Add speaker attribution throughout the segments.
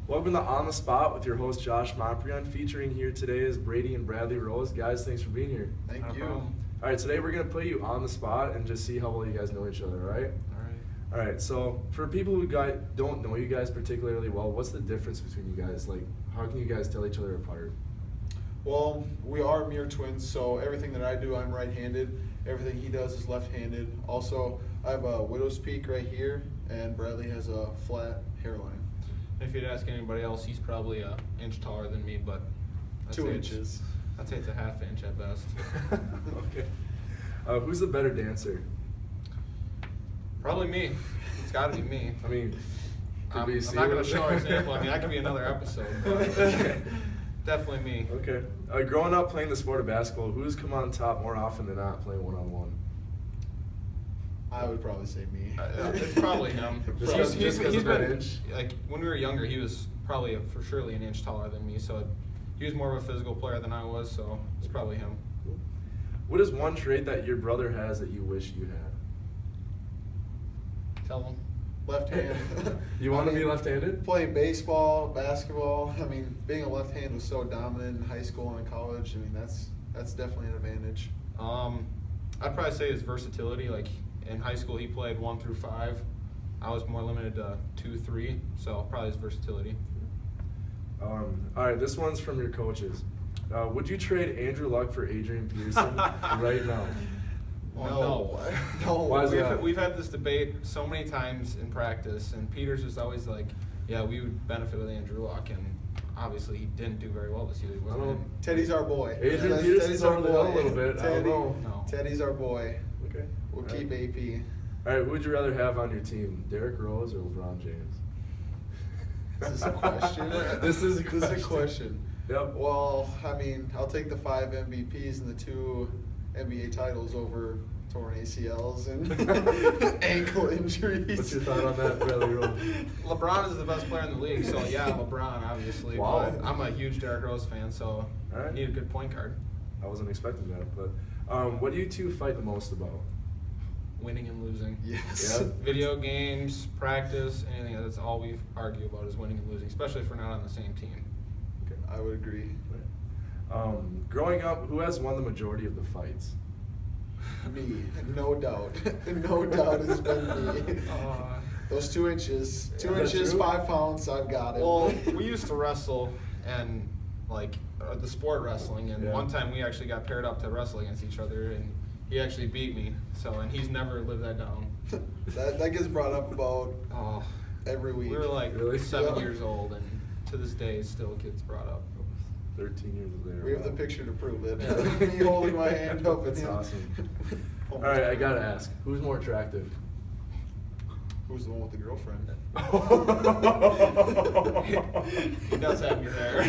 Speaker 1: Welcome to On the Spot with your host Josh Montbrion. Featuring here today is Brady and Bradley Rose. Guys, thanks for being here.
Speaker 2: Thank you.
Speaker 1: All right, today we're going to put you on the spot and just see how well you guys know each other, all right? All right, so for people who don't know you guys particularly well, what's the difference between you guys? Like, how can you guys tell each other apart?
Speaker 2: Well, we are mirror twins, so everything that I do, I'm right-handed. Everything he does is left-handed. Also, I have a widow's peak right here, and Bradley has a flat hairline.
Speaker 3: If you'd ask anybody else, he's probably an inch taller than me, but
Speaker 2: 2 inches.
Speaker 3: I'd say it's a half inch at best.
Speaker 1: Okay. Who's the better dancer?
Speaker 3: Probably me. It's got to be me.
Speaker 1: I mean,
Speaker 3: I'm not going to show an example. I mean, that could be another episode. But definitely me.
Speaker 1: Okay. Growing up playing the sport of basketball, who's come on top more often than not playing one-on-one?
Speaker 2: I would probably say me.
Speaker 3: It's probably him.
Speaker 1: He's been an inch.
Speaker 3: Like when we were younger, he was probably for surely an inch taller than me. So he was more of a physical player than I was. So it's probably him.
Speaker 1: What is one trait that your brother has that you wish you had?
Speaker 3: Tell him.
Speaker 2: Left hand.
Speaker 1: You want to be left-handed?
Speaker 2: Playing baseball, basketball. I mean, being a left hand was so dominant in high school and in college. I mean, that's definitely an advantage.
Speaker 3: I'd probably say his versatility. Like in high school, he played 1 through 5. I was more limited to 2, 3. So probably his versatility.
Speaker 1: All right, this one's from your coaches. Would you trade Andrew Luck for Adrian Peterson right now?
Speaker 3: No.
Speaker 1: Why is that?
Speaker 3: We've had this debate so many times in practice, and Peter's just always like, yeah, we would benefit with Andrew Luck, and obviously he didn't do very well this year. He wasn't.
Speaker 2: Teddy's our boy.
Speaker 1: Adrian Peterson's over the hill a little bit.
Speaker 2: Teddy,
Speaker 1: I don't know.
Speaker 3: No.
Speaker 2: Teddy's our boy.
Speaker 1: Okay.
Speaker 2: We'll keep AP.
Speaker 1: All right, who would you rather have on your team, Derrick Rose or LeBron James?
Speaker 2: Is this a question?
Speaker 1: This is a
Speaker 2: This is a question.
Speaker 1: Yep.
Speaker 2: Well, I mean, I'll take the 5 MVPs and the 2 NBA titles over torn ACLs and ankle injuries.
Speaker 1: What's your thought on that, Bradley Rose?
Speaker 3: LeBron is the best player in the league, so yeah, LeBron, obviously.
Speaker 1: Wow.
Speaker 3: But I'm a huge Derrick Rose fan, so I need a good point guard.
Speaker 1: I wasn't expecting that, but what do you two fight the most about?
Speaker 3: Winning and losing.
Speaker 2: Yes.
Speaker 1: Yeah.
Speaker 3: Video games, practice, anything. That's all we argue about is winning and losing, especially if we're not on the same team.
Speaker 1: Okay.
Speaker 2: I would agree.
Speaker 1: Growing up, who has won the majority of the fights?
Speaker 2: Me, no doubt. No doubt it's been me. Those 2 inches. 2 inches,
Speaker 1: true.
Speaker 2: 5 pounds, I've got it.
Speaker 3: Well, we used to wrestle and like the sport wrestling, and
Speaker 1: Yeah.
Speaker 3: one time we actually got paired up to wrestle against each other, and he actually beat me. So, and he's never lived that down.
Speaker 2: that gets brought up about
Speaker 3: Oh,
Speaker 2: every week.
Speaker 3: we were like
Speaker 1: Really?
Speaker 3: 7
Speaker 2: Yeah.
Speaker 3: years old, and to this day, it still gets brought up.
Speaker 1: 13 years later.
Speaker 2: We have the
Speaker 1: wow.
Speaker 2: picture to prove it.
Speaker 3: Yeah.
Speaker 2: Me holding my hand up.
Speaker 1: That's
Speaker 2: and him.
Speaker 1: awesome. All right, I gotta ask, who's more attractive?
Speaker 2: Who's the one with the girlfriend?
Speaker 3: He does have me there.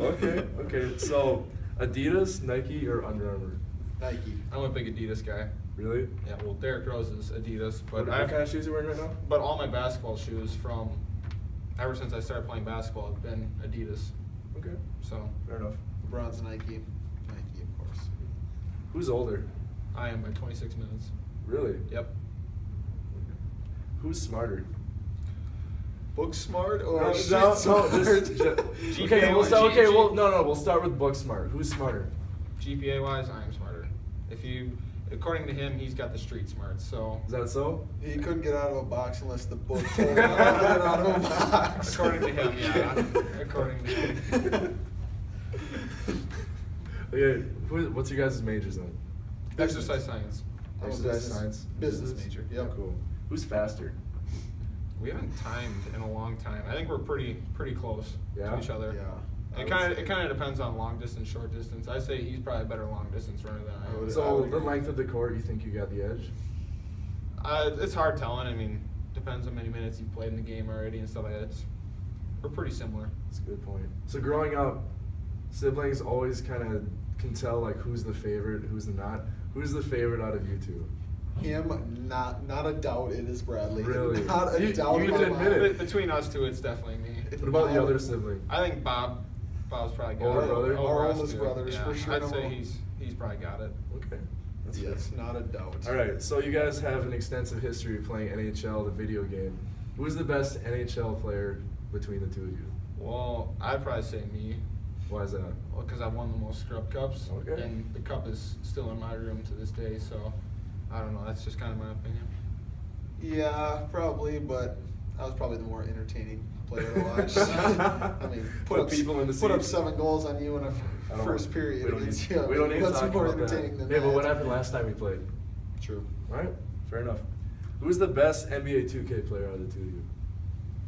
Speaker 1: Okay. So, Adidas, Nike, or Under Armour?
Speaker 2: Nike.
Speaker 3: I'm a big Adidas guy.
Speaker 1: Really?
Speaker 3: Yeah, well, Derrick Rose is Adidas, but
Speaker 1: What kind of shoes are you wearing right now?
Speaker 3: But all my basketball shoes from ever since I started playing basketball have been Adidas.
Speaker 1: Okay,
Speaker 3: So
Speaker 1: fair enough.
Speaker 2: LeBron's Nike. Nike, of course.
Speaker 1: Who's older?
Speaker 3: I am by 26 minutes.
Speaker 1: Really?
Speaker 3: Yep.
Speaker 1: Who's smarter?
Speaker 2: Book smart or
Speaker 1: No,
Speaker 2: shit
Speaker 1: no,
Speaker 2: smart?
Speaker 1: Okay, we'll start with book smart. Who's smarter?
Speaker 3: GPA wise, I am smarter. According to him, he's got the street smarts. So
Speaker 1: Is that so?
Speaker 2: He couldn't get out of a box unless the book told him to get out of a box.
Speaker 3: according to him, yeah. According to him.
Speaker 1: Okay, what's your guys' majors then?
Speaker 3: Exercise science.
Speaker 2: I'm a
Speaker 1: Exercise science.
Speaker 2: Business major. Yep.
Speaker 1: Cool. Who's faster?
Speaker 3: We haven't timed in a long time. I think we're pretty close
Speaker 1: Yeah?
Speaker 3: to each other.
Speaker 2: Yeah.
Speaker 3: It kind of depends on long distance, short distance. I'd say he's probably a better long distance runner than I am.
Speaker 1: So the length of the court, you think you got the edge?
Speaker 3: It's hard telling. I mean, depends on how many minutes you've played in the game already and stuff like that. We're pretty similar.
Speaker 1: That's a good point. So growing up, siblings always kind of can tell like who's the favorite, who's the not. Who's the favorite out of you two?
Speaker 2: Him, not a doubt. It is Bradley.
Speaker 1: Really?
Speaker 2: Not a
Speaker 1: You
Speaker 2: doubt.
Speaker 1: need
Speaker 2: in
Speaker 1: to
Speaker 2: my
Speaker 1: admit
Speaker 2: mind.
Speaker 1: it.
Speaker 3: Between us two, it's definitely me.
Speaker 1: What about the other sibling?
Speaker 3: I think Bob's probably got
Speaker 1: Older
Speaker 3: it.
Speaker 1: brother?
Speaker 3: Over
Speaker 2: Our
Speaker 3: us
Speaker 2: oldest
Speaker 3: two.
Speaker 2: brothers,
Speaker 3: Yeah,
Speaker 2: for sure.
Speaker 3: I'd say he's probably got it.
Speaker 1: Okay. That's
Speaker 2: Yes,
Speaker 1: good.
Speaker 2: not a doubt.
Speaker 1: All right, so you guys have an extensive history of playing NHL, the video game. Who's the best NHL player between the two of you?
Speaker 3: Well, I'd probably say me.
Speaker 1: Why is that?
Speaker 3: Well, because I've won the most scrub cups,
Speaker 1: Okay.
Speaker 3: and the cup is still in my room to this day. So, I don't know. That's just kind of my opinion.
Speaker 2: Yeah, probably, but I was probably the more entertaining player to watch. I mean,
Speaker 1: Put people in the
Speaker 2: put up
Speaker 1: seats.
Speaker 2: 7 goals on you in a first period
Speaker 1: We don't
Speaker 2: against
Speaker 1: need,
Speaker 2: you.
Speaker 1: we don't need to
Speaker 2: What's
Speaker 1: talk
Speaker 2: more
Speaker 1: about
Speaker 2: entertaining
Speaker 1: that.
Speaker 2: than
Speaker 1: Yeah,
Speaker 2: that?
Speaker 1: but what happened last time we played?
Speaker 2: True.
Speaker 1: All right, fair enough. Who's the best NBA 2K player out of the two of you?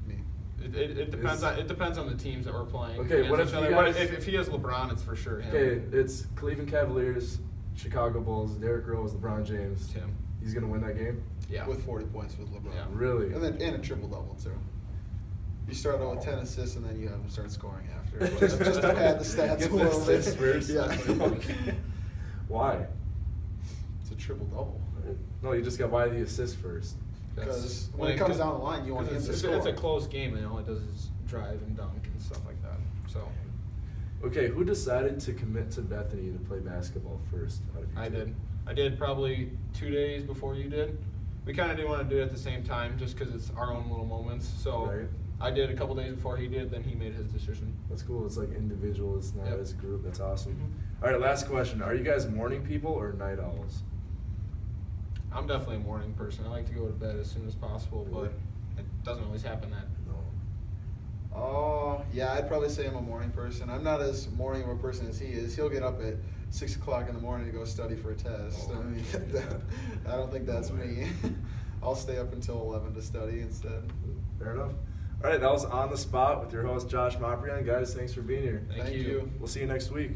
Speaker 2: Me.
Speaker 3: It depends on the teams that we're playing.
Speaker 1: Okay, what if
Speaker 3: against each
Speaker 1: you
Speaker 3: other.
Speaker 1: guys-
Speaker 3: if he has LeBron, it's for sure him.
Speaker 1: Okay, it's Cleveland Cavaliers, Chicago Bulls, Derrick Rose, LeBron James.
Speaker 3: It's him.
Speaker 1: He's gonna win that game?
Speaker 3: Yeah.
Speaker 2: With 40 points with LeBron.
Speaker 3: Yeah.
Speaker 1: Really?
Speaker 2: And a triple-double, too. You start out with 10 assists, and then you have him start scoring after.
Speaker 3: Just-
Speaker 2: just to pad the stats
Speaker 1: Get
Speaker 2: a little
Speaker 1: the
Speaker 2: bit.
Speaker 1: assists first.
Speaker 2: Yeah.
Speaker 1: Why?
Speaker 2: It's a triple-double.
Speaker 1: No, you just got why the assist first.
Speaker 2: Because when it comes down the line, you want him to
Speaker 3: it's
Speaker 2: score.
Speaker 3: a close game, and all it does is drive and dunk and stuff like that. So
Speaker 1: Okay, who decided to commit to Bethany to play basketball first? Out of you
Speaker 3: I
Speaker 1: two?
Speaker 3: did. I did probably 2 days before you did. We kind of didn't want to do it at the same time, just because it's our own little moments. So
Speaker 1: Right.
Speaker 3: I did a couple days before he did. Then he made his decision.
Speaker 1: That's cool. It's like individual. It's not
Speaker 3: Yep.
Speaker 1: as a group. That's awesome.
Speaker 3: Mhm.
Speaker 1: All right, last question. Are you guys morning people or night owls?
Speaker 3: I'm definitely a morning person. I like to go to bed as soon as possible,
Speaker 1: Really?
Speaker 3: but it doesn't always happen that.
Speaker 1: No.
Speaker 2: Oh, yeah, I'd probably say I'm a morning person. I'm not as morning of a person as he is. He'll get up at 6 o'clock in the morning to go study for a test.
Speaker 1: Oh,
Speaker 2: I mean,
Speaker 1: yeah.
Speaker 2: I don't think that's
Speaker 1: No way.
Speaker 2: me. I'll stay up until 11 to study instead.
Speaker 1: Fair enough. All right, that was On the Spot with your host, Josh Moprian. Guys, thanks for being here.
Speaker 3: Thank you.
Speaker 1: We'll see you next week.